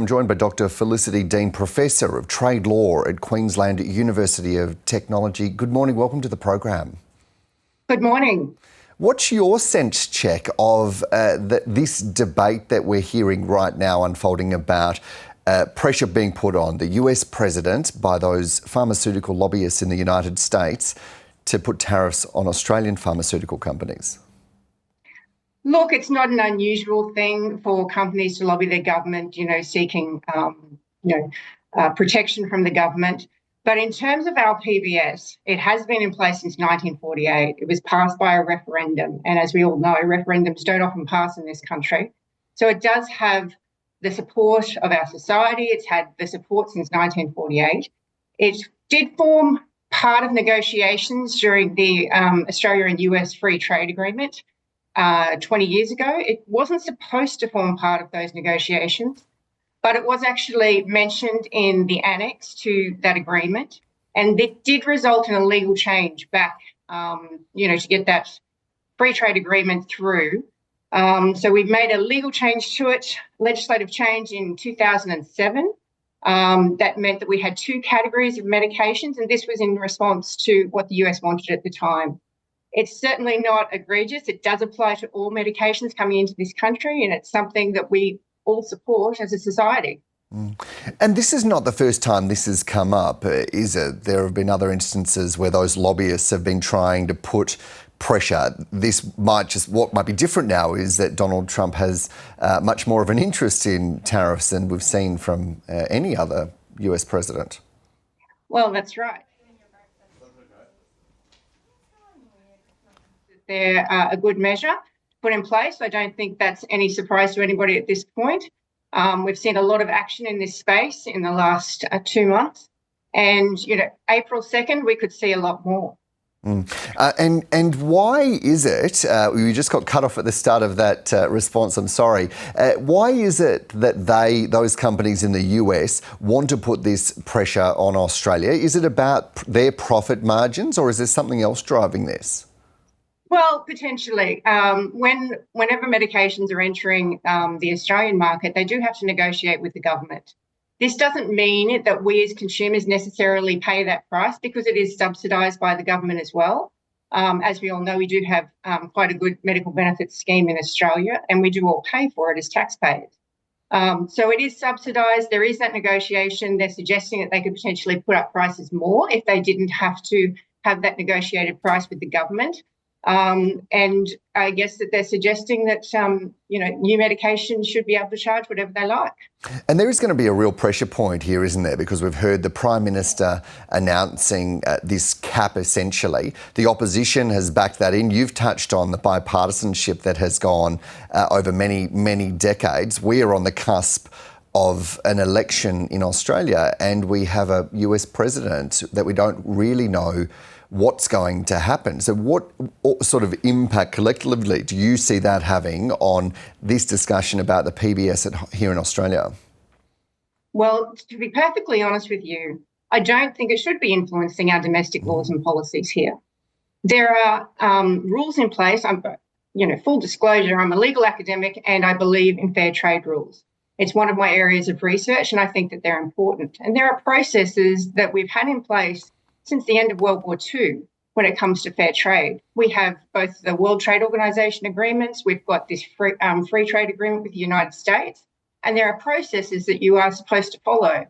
I'm joined by Dr. Felicity Deane, Professor of Trade Law at Queensland University of Technology. Good morning, welcome to the program. Good morning. What's your sense check of this debate that we're hearing right now unfolding about pressure being put on the US president by those pharmaceutical lobbyists in the United States to put tariffs on Australian pharmaceutical companies? Look, it's not an unusual thing for companies to lobby their government, seeking, protection from the government. But in terms of our PBS, it has been in place since 1948. It was passed by a referendum. And as we all know, referendums don't often pass in this country. So it does have the support of our society. It's had the support since 1948. It did form part of negotiations during the Australia and US Free Trade Agreement 20 years ago. It wasn't supposed to form part of those negotiations, but it was actually mentioned in the annex to that agreement. And it did result in a legal change back, to get that free trade agreement through. So we've made a legal change to it, legislative change in 2007. That meant that we had two categories of medications, and this was in response to what the US wanted at the time. It's certainly not egregious. It does apply to all medications coming into this country, and it's something that we all support as a society. And this is not the first time this has come up, is it? There have been other instances where those lobbyists have been trying to put pressure. What might be different now is that Donald Trump has much more of an interest in tariffs than we've seen from any other US president. Well, that's right. They're a good measure to put in place. I don't think that's any surprise to anybody at this point. We've seen a lot of action in this space in the last 2 months. And, April 2nd, we could see a lot more. And why is it, you just got cut off at the start of that response, I'm sorry, why is it that those companies in the US want to put this pressure on Australia? Is it about their profit margins, or is there something else driving this? Well, potentially. Whenever medications are entering the Australian market, they do have to negotiate with the government. This doesn't mean that we as consumers necessarily pay that price, because it is subsidised by the government as well. As we all know, we do have quite a good medical benefits scheme in Australia, and we do all pay for it as taxpayers. So it is subsidised. There is that negotiation. They're suggesting that they could potentially put up prices more if they didn't have to have that negotiated price with the government. And I guess that they're suggesting that, new medications should be able to charge whatever they like. And there is going to be a real pressure point here, isn't there? Because we've heard the Prime Minister announcing this cap, essentially. The opposition has backed that in. You've touched on the bipartisanship that has gone over many, many decades. We are on the cusp of an election in Australia, and we have a US president that we don't really know what's going to happen. So what sort of impact collectively do you see that having on this discussion about the PBS here in Australia? Well, to be perfectly honest with you, I don't think it should be influencing our domestic laws and policies here. There are rules in place. Full disclosure, I'm a legal academic and I believe in fair trade rules. It's one of my areas of research, and I think that they're important. And there are processes that we've had in place since the end of World War II when it comes to fair trade. We have both the World Trade Organization agreements, we've got this free trade agreement with the United States, and there are processes that you are supposed to follow.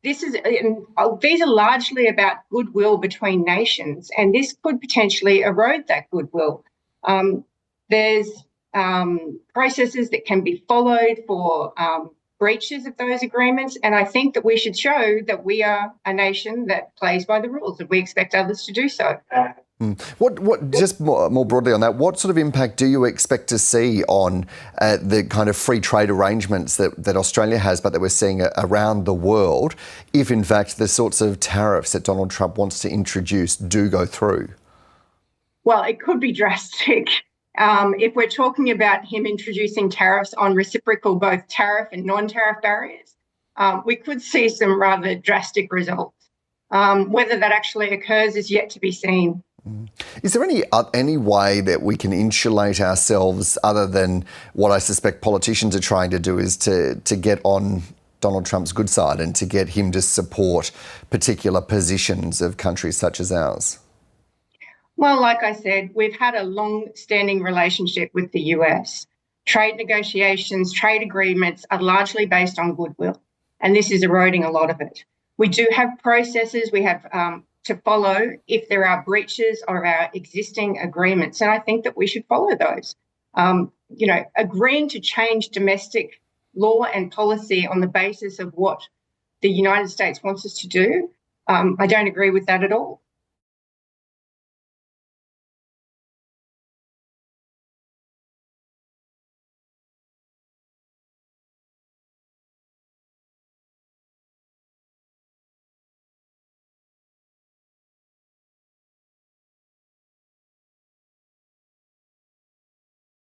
These are largely about goodwill between nations, and this could potentially erode that goodwill. There's processes that can be followed for breaches of those agreements, and I think that we should show that we are a nation that plays by the rules, and we expect others to do so. What just more broadly on that, what sort of impact do you expect to see on the kind of free trade arrangements that Australia has, but that we're seeing around the world, if in fact the sorts of tariffs that Donald Trump wants to introduce do go through? Well, it could be drastic. If we're talking about him introducing tariffs on reciprocal, both tariff and non-tariff barriers, we could see some rather drastic results. Whether that actually occurs is yet to be seen. Is there any way that we can insulate ourselves other than what I suspect politicians are trying to do, is to get on Donald Trump's good side and to get him to support particular positions of countries such as ours? Well, like I said, we've had a long-standing relationship with the US. Trade negotiations, trade agreements are largely based on goodwill, and this is eroding a lot of it. We do have processes we have to follow if there are breaches of our existing agreements, and I think that we should follow those. Agreeing to change domestic law and policy on the basis of what the United States wants us to do, I don't agree with that at all.